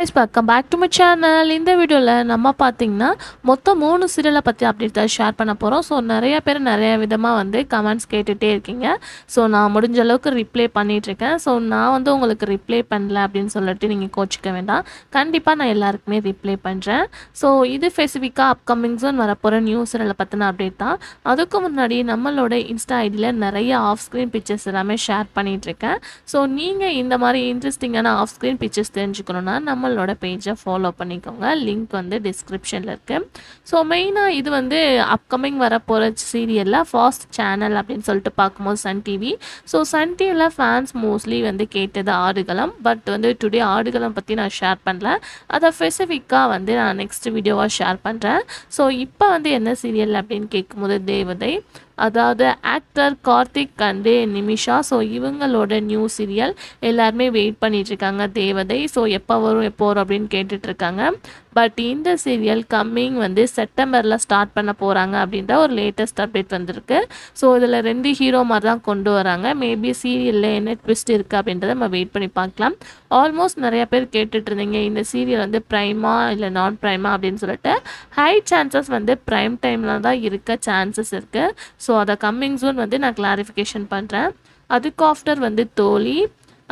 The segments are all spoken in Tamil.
guys, welcome back to my channel. இந்த வீடியோல நம்ம பாத்தீங்கன்னா மொத்தம் 3 சீரியலை பத்தி அப்டேட் தான் ஷேர் பண்ண போறோம். சோ நிறைய பேர் நிறைய விதமா கமெண்ட்ஸ் கேட்டுட்டே இருக்கீங்க. சோ நான் முடிஞ்ச அளவுக்கு ரிப்ளை பண்ணிட்டு இருக்கேன். சோ நான் உங்களுக்கு ரிப்ளை பண்ணல அப்படினு சொல்லிட்டு நீங்க கோச்சிக்க வேண்டாம். கண்டிப்பா நான் எல்லாருக்குமே ரிப்ளை பண்றேன். சோ இது ஸ்பெசிஃபிக்கா அப்கமிங் சூன் வரப்போற நியூ சீரியலை பத்தின அப்டேட் தான். அதுக்கு முன்னாடி நம்மளோட இன்ஸ்டா ஐடில நிறைய ஆஃப் ஸ்கிரீன் பிக்சர்ஸ் எல்லாமே ஷேர் பண்ணிட்டு இருக்கேன். சோ நீங்க இந்த மாதிரி இன்ட்ரஸ்டிங்கான ஆஃப் ஸ்கிரீன் பிக்சர்ஸ் தெரிஞ்சுக்கணும்னா நம்மளோட பேஜை ஃபாலோ பண்ணிக்கோங்க. லிங்க் டிஸ்கிரிப்ஷனில் இருக்கு. ஸோ மெயினாக இது அப்கமிங் வரப்போகிற சீரியலில் ஃபாஸ்ட் சேனல் அப்படின்னு சொல்லிட்டு பார்க்கும்போது சன் டிவி. ஸோ சன் டிவியில் ஃபேன்ஸ் மோஸ்ட்லி கேட்டது ஆடுகளம். பட் டுடே ஆடுகளம் பற்றி நான் ஷேர் பண்ணல. அதை ஸ்பெசிஃபிக்காக நான் நெக்ஸ்ட் வீடியோவாக ஷேர் பண்ணுறேன். ஸோ இப்போ என்ன சீரியல் அப்படின்னு கேட்கும்போது தேவதை, அதாவது actor Karthik and Nimisha. So இவங்களோட நியூ சீரியல் எல்லாருமே வெயிட் பண்ணிட்டு இருக்காங்க தேவதை. ஸோ எப்போ வரும் அப்படின்னு கேட்டுட்டு இருக்காங்க. பட் இந்த சீரியல் கம்மிங் செப்டம்பரில் ஸ்டார்ட் பண்ண போகிறாங்க அப்படின்ற ஒரு லேட்டஸ்ட் அப்டேட் வந்திருக்கு. ஸோ இதில் 2 ஹீரோ மாதிரி தான் கொண்டு வராங்க. மேபி சீரியலில் என்ன ட்விஸ்ட் இருக்குது அப்படின்றத நம்ம வெயிட் பண்ணி பார்க்கலாம். ஆல்மோஸ்ட் நிறைய பேர் கேட்டுட்டு இருந்தீங்க இந்த சீரியல் ப்ரைமா இல்லை நான் ப்ரைமா அப்படின்னு சொல்லிட்டு. ஹை சான்சஸ் ப்ரைம் டைமில் தான் இருக்க சான்சஸ் இருக்குது. ஸோ அதை கம்மிங் சூன் நான் கிளாரிஃபிகேஷன் பண்ணுறேன். அதுக்கு ஆஃப்டர் தோழி,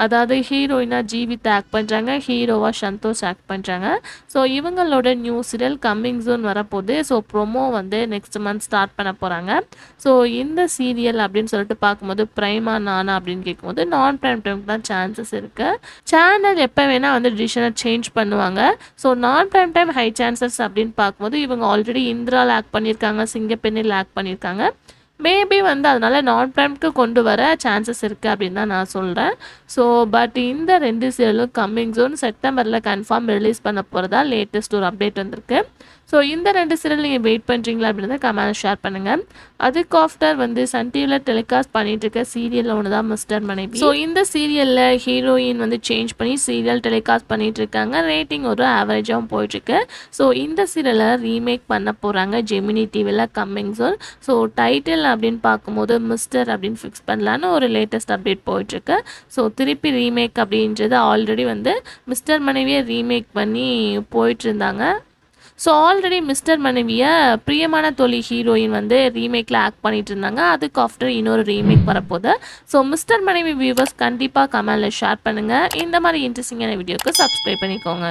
அதாவது ஹீரோயினா ஜீவிதா ஆக்ட் பண்ணுறாங்க, ஹீரோவாக சந்தோஷ் ஆக்ட் பண்ணுறாங்க. ஸோ இவங்களோட நியூ சீரியல் கம்மிங் சூன் வரப்போகுது. So promo next month start பண்ண போகிறாங்க. ஸோ இந்த சீரியல் அப்படின்னு சொல்லிட்டு பார்க்கும்போது ப்ரைமா நானா அப்படின்னு கேட்கும்போது நான் ப்ரைம் டைமுக்கு தான் சான்சஸ் இருக்குது. சேனல் எப்போ வேணால் டிசிஷனை சேஞ்ச் பண்ணுவாங்க. ஸோ நான் ப்ரைம் டைம் ஹை சான்சஸ் அப்படின்னு பார்க்கும்போது இவங்க ஆல்ரெடி இந்திராவில் ஆக்ட் பண்ணியிருக்காங்க, சிங்கப்பெண்ணில் ஆக்ட் பண்ணியிருக்காங்க. மேபி அதனால நான் ப்ரைம்க்கு கொண்டு வர சான்சஸ் இருக்குது அப்படின்னு தான் நான் சொல்கிறேன். ஸோ பட் இந்த 2 சீரியலும் கம்மிங் சூன் செப்டம்பரில் கன்ஃபார்ம் ரிலீஸ் பண்ண போகிறதா லேட்டஸ்ட் ஒரு அப்டேட் வந்திருக்கு. ஸோ இந்த 2 சீரியல் நீங்கள் வெயிட் பண்ணுறீங்களா அப்படின்றத கமெண்ட் ஷேர் பண்ணுங்கள். அதுக்கு ஆஃப்டர் சன் டிவியில் டெலிகாஸ்ட் பண்ணிட்டு இருக்க சீரியல் ஒன்று தான் மிஸ்டர் மனைவி. ஸோ இந்த சீரியலில் ஹீரோயின் சேஞ்ச் பண்ணி சீரியல் டெலிகாஸ்ட் பண்ணிட்டு இருக்காங்க. ரேட்டிங் ஒரு ஆவரேஜாகவும் போயிட்டுருக்கு. ஸோ இந்த சீரியலை ரீமேக் பண்ண போகிறாங்க ஜெமினி டிவியில் கம்மிங் சூன். ஸோ டைட்டில் அப்படின்னு பார்க்கும்போது மிஸ்டர் அப்படின்னு ஃபிக்ஸ் பண்ணலான்னு ஒரு லேட்டஸ்ட் அப்டேட் போயிட்டுருக்கு. ஸோ திருப்பி ரீமேக் அப்படின்றது ஆல்ரெடி மிஸ்டர் மனைவியை ரீமேக் பண்ணி போயிட்டு இருந்தாங்க. ஸோ ஆல்ரெடி மிஸ்டர் மனைவியை பிரியமான தோழி ஹீரோயின் ரீமேக்கில் ஆக்ட் பண்ணிட்டு இருந்தாங்க. அதுக்கு ஆஃப்டர் இன்னொரு ரீமேக் வரப்போகுது. ஸோ மிஸ்டர் மனைவி வியூவர்ஸ் கண்டிப்பாக கமெண்டில் ஷேர் பண்ணுங்கள். இந்த மாதிரி இன்ட்ரெஸ்டிங்கான வீடியோக்கு சப்ஸ்கிரைப் பண்ணிக்கோங்க.